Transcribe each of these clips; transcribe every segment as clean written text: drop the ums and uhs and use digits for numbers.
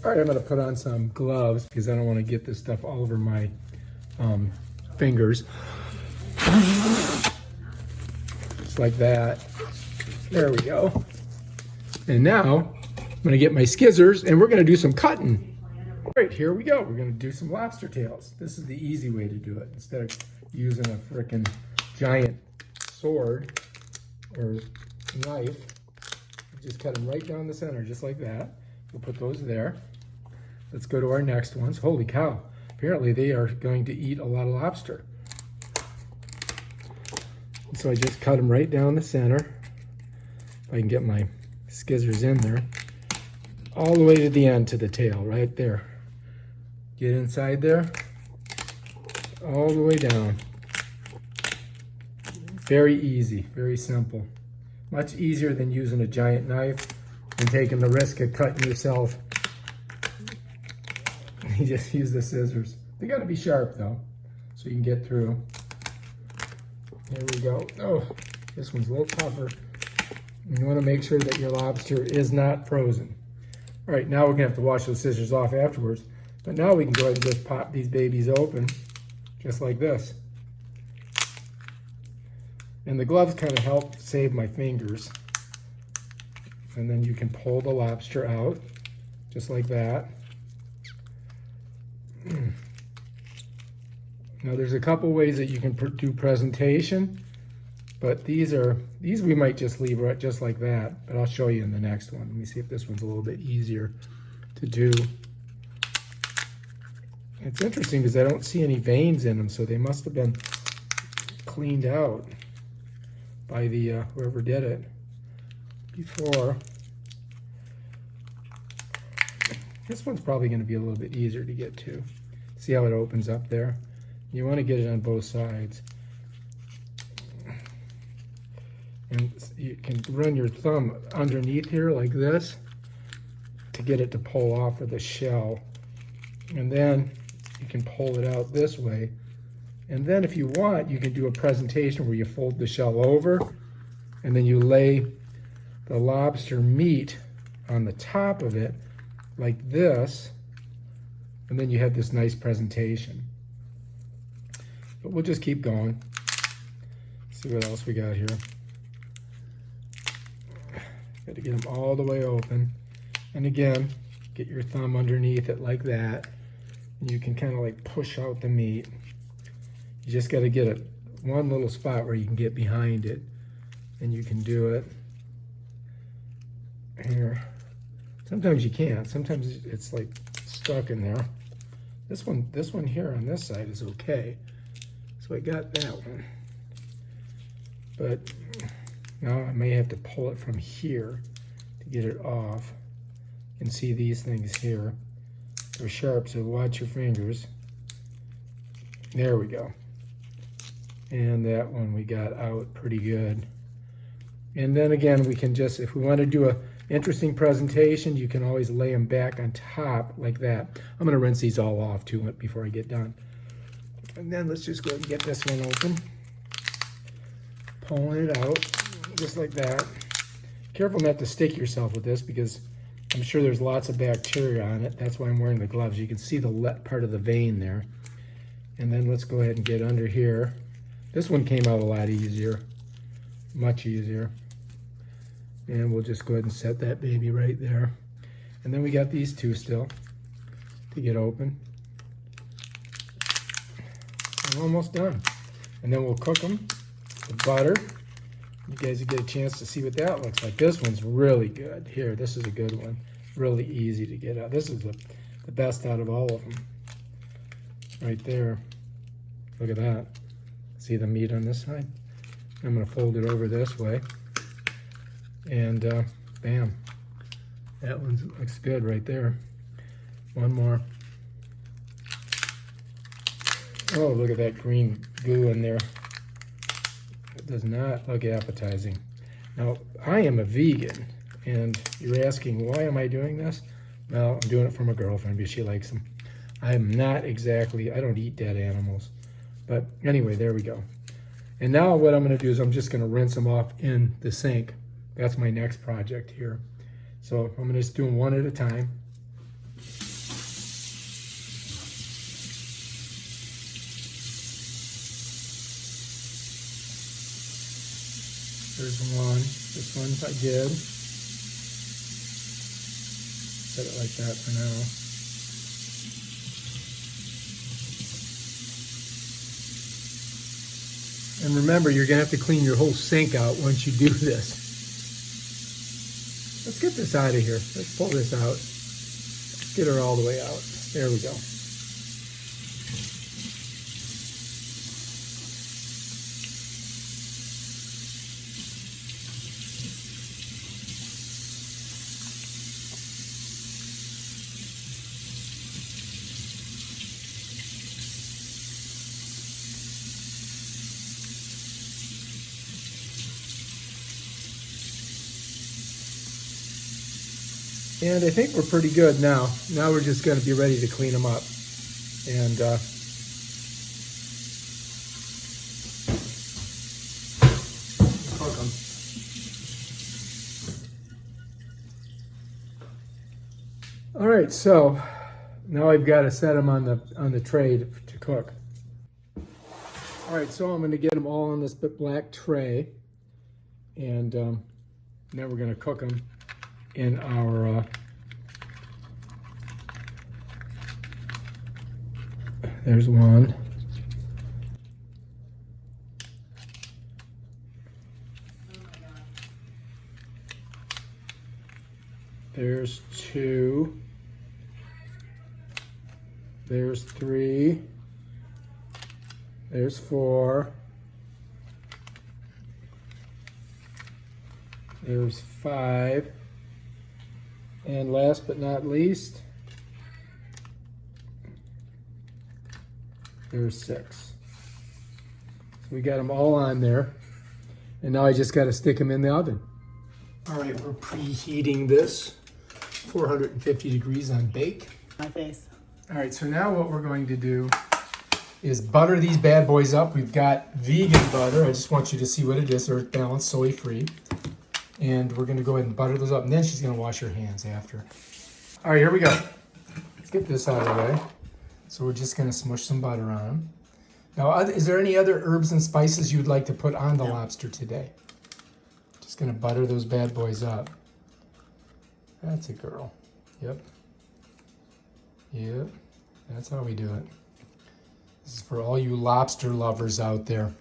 All right, I'm gonna put on some gloves because I don't want to get this stuff all over my fingers. Just like that. There we go. And now I'm gonna get my skizzers and we're gonna do some cutting. All right, here we go. We're gonna do some lobster tails. This is the easy way to do it. Instead of using a frickin' giant sword or knife, just cut them right down the center, just like that. We'll put those there. Let's go to our next ones. Holy cow. Apparently they are going to eat a lot of lobster. So I just cut them right down the center. If I can get my skizzers in there. All the way to the end to the tail, right there. Get inside there. All the way down. Very easy, very simple. Much easier than using a giant knife and taking the risk of cutting yourself. You just use the scissors. They gotta be sharp though, so you can get through. There we go. Oh, this one's a little tougher. You wanna make sure that your lobster is not frozen. All right, now we're gonna have to wash those scissors off afterwards. But now we can go ahead and just pop these babies open, just like this. And the gloves kind of help save my fingers. And then you can pull the lobster out, just like that. Now there's a couple ways that you can do presentation, but these we might just leave right just like that, but I'll show you in the next one. Let me see if this one's a little bit easier to do. It's interesting because I don't see any veins in them, so they must have been cleaned out by the whoever did it before. This one's probably going to be a little bit easier to get to. See how it opens up there? You want to get it on both sides. And you can run your thumb underneath here like this to get it to pull off of the shell. And then you can pull it out this way. And then if you want, you can do a presentation where you fold the shell over and then you lay the lobster meat on the top of it like this, and then you have this nice presentation. But we'll just keep going. See what else we got here. Got to get them all the way open. And again, get your thumb underneath it like that. And you can kind of like push out the meat. You just got to get one little spot where you can get behind it. And you can do it. Here. Sometimes you can't. Sometimes it's like stuck in there. This one here on this side is okay. So I got that one. But now I may have to pull it from here to get it off. You can see these things here. They're sharp, so watch your fingers. There we go. And that one we got out pretty good. And then again, we can just, if we want to do a interesting presentation, you can always lay them back on top like that. I'm going to rinse these all off too before I get done. And then let's just go ahead and get this one open. Pulling it out just like that. Careful not to stick yourself with this because I'm sure there's lots of bacteria on it. That's why I'm wearing the gloves. You can see the part of the vein there. And then let's go ahead and get under here. This one came out a lot easier, much easier. And we'll just go ahead and set that baby right there. And then we got these two still to get open. I'm almost done. And then we'll cook them with butter. You guys will get a chance to see what that looks like. This one's really good. Here, this is a good one. Really easy to get out. This is the best out of all of them. Right there. Look at that. See the meat on this side? I'm going to fold it over this way. And bam, that one looks good right there. One more. Oh, look at that green goo in there. It does not look appetizing. Now, I am a vegan, and you're asking, why am I doing this? Well, I'm doing it for my girlfriend because she likes them. I'm not exactly, I don't eat dead animals. But anyway, there we go. And now what I'm going to do is I'm just going to rinse them off in the sink. That's my next project here. So I'm just doing one at a time. There's one. This one I did. Set it like that for now. And remember, you're gonna have to clean your whole sink out once you do this. Let's get this out of here. Let's pull this out. Let's get her all the way out. There we go. And I think we're pretty good now. Now we're just going to be ready to clean them up. And cook them. All right, so now I've got to set them on the tray to cook. All right, so I'm going to get them all on this black tray, and now we're going to cook them in our there's one. There's two. There's three. There's four. There's five. And last but not least, there's six. So we got them all on there. And now I just got to stick them in the oven. All right, we're preheating this. 450 degrees on bake. My face. All right, so now what we're going to do is butter these bad boys up. We've got vegan butter. I just want you to see what it is. Earth balanced, soy free. And we're going to go ahead and butter those up. And then she's going to wash her hands after. All right, here we go. Let's get this out of the way. So we're just going to smush some butter on them. Now, is there any other herbs and spices you'd like to put on the lobster today? Just going to butter those bad boys up. That's a girl. Yep. Yep. That's how we do it. This is for all you lobster lovers out there.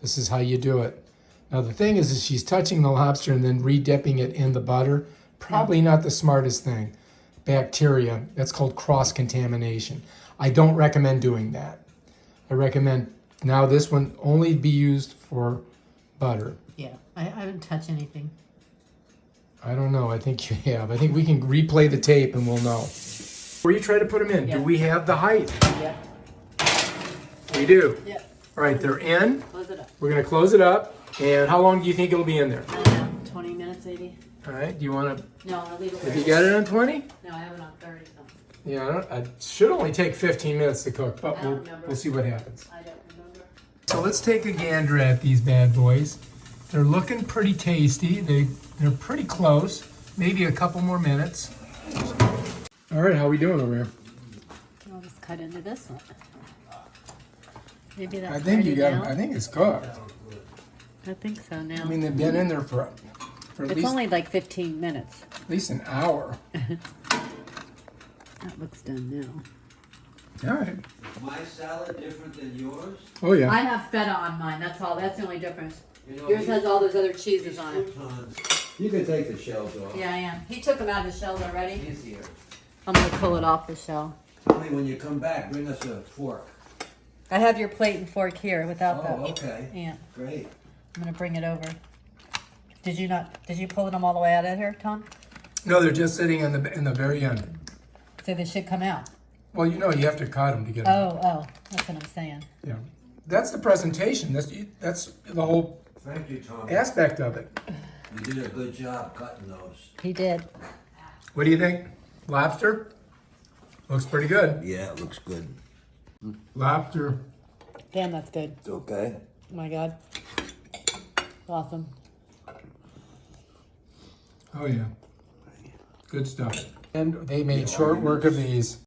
This is how you do it. Now the thing is she's touching the lobster and then re-dipping it in the butter. Probably not the smartest thing. Bacteria, that's called cross-contamination. I don't recommend doing that. I recommend now this one only be used for butter. Yeah, I haven't touched anything. I don't know, I think you have. I think we can replay the tape and we'll know. Before you try to put them in, do we have the height? Yeah. We do? Yeah. All right, they're in. Close it up. We're gonna close it up. And how long do you think it'll be in there? I don't know, 20 minutes maybe. All right, do you want to, No, I'll leave it if where you got it on 20? No, I have it on 30 something. Yeah, it should only take 15 minutes to cook, but I don't remember. we'll see what happens. I don't remember. So let's take a gander at these bad boys. They're looking pretty tasty. They're pretty close. Maybe a couple more minutes. All right, how are we doing over here? I'll just cut into this one. Maybe that's I think you got. down. I think it's cooked. I think so now. I mean, they've been in there for at it's least only like 15 minutes. at least an hour. That looks done now. All right. My salad different than yours? Oh yeah. I have feta on mine. That's all. That's the only difference. You know, Yours has all those other cheeses on it. croutons, you can take the shells off. Yeah, I am. He took them out of the shells already. Easier. I'm gonna pull it off the shell. Only when you come back, bring us a fork. I have your plate and fork here without Oh, the. okay. Yeah, Great. I'm gonna bring it over. Did you pull them all the way out of here, Tom? No, they're just sitting in the very end. So they should come out. Well, you know, you have to cut them to get them. Oh, that's what I'm saying. Yeah. That's the presentation. That's the whole Thank you, Tom. aspect of it. You did a good job cutting those. He did. What do you think? Lobster? Looks pretty good. Yeah, it looks good. Lobster. Damn, that's good. It's okay. Oh my God. Awesome. Oh yeah. Good stuff. And they made short work of these.